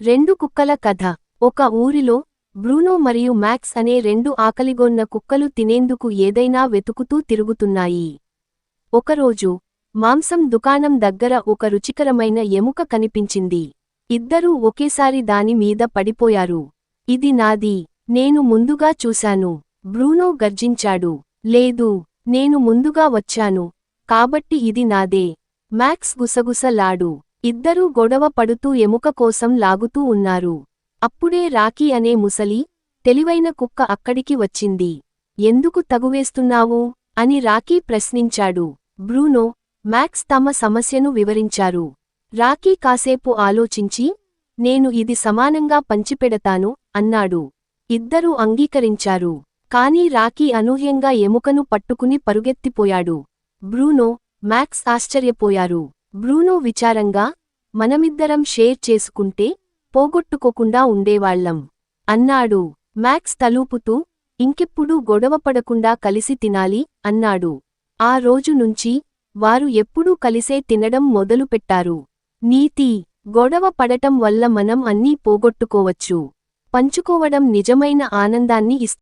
రెండు కుక్కల కథ. ఒక ఊరిలో బ్రూనో మరియు మ్యాక్స్ అనే రెండు ఆకలిగొన్న కుక్కలు తినేందుకు ఏదైనా వెతుకుతూ తిరుగుతున్నాయి. ఒకరోజు మాంసం దుకాణం దగ్గర ఒక రుచికరమైన ఎముక కనిపించింది. ఇద్దరూ ఒకేసారి దాని మీద పడిపోయారు. ఇది నాది, నేను ముందుగా చూశాను, బ్రూనో గర్జించాడు. లేదు, నేను ముందుగా వచ్చాను, కాబట్టి ఇది నాదే, మ్యాక్స్ గుసగుసలాడు. ఇద్దరూ గొడవ పడుతూ ఎముక కోసం లాగుతూ ఉన్నారు. అప్పుడే రాకీ అనే ముసలి, తెలివైన కుక్క అక్కడికి వచ్చింది. ఎందుకు తగువేస్తున్నావు అని రాకీ ప్రశ్నించాడు. బ్రూనో, మ్యాక్స్ తమ సమస్యను వివరించారు. రాకీ కాసేపు ఆలోచించి, నేను ఇది సమానంగా పంచిపెడతాను అన్నాడు. ఇద్దరూ అంగీకరించారు. కానీ రాకీ అనూహ్యంగా ఎముకను పట్టుకుని పరుగెత్తిపోయాడు. బ్రూనో, మ్యాక్స్ ఆశ్చర్యపోయారు. బ్రూనో విచారంగా, మనమిద్దరం షేర్ చేసుకుంటే పోగొట్టుకోకుండా ఉండేవాళ్లం అన్నాడు. మ్యాక్స్ తలూపుతూ, ఇంకెప్పుడూ గొడవపడకుండా కలిసి తినాలి అన్నాడు. ఆ రోజు నుంచి వారు ఎప్పుడూ కలిసే తినడం మొదలుపెట్టారు. నీతి: గొడవ పడటం వల్ల మనం అన్నీ పోగొట్టుకోవచ్చు, పంచుకోవడం నిజమైన ఆనందాన్ని ఇస్తుంది.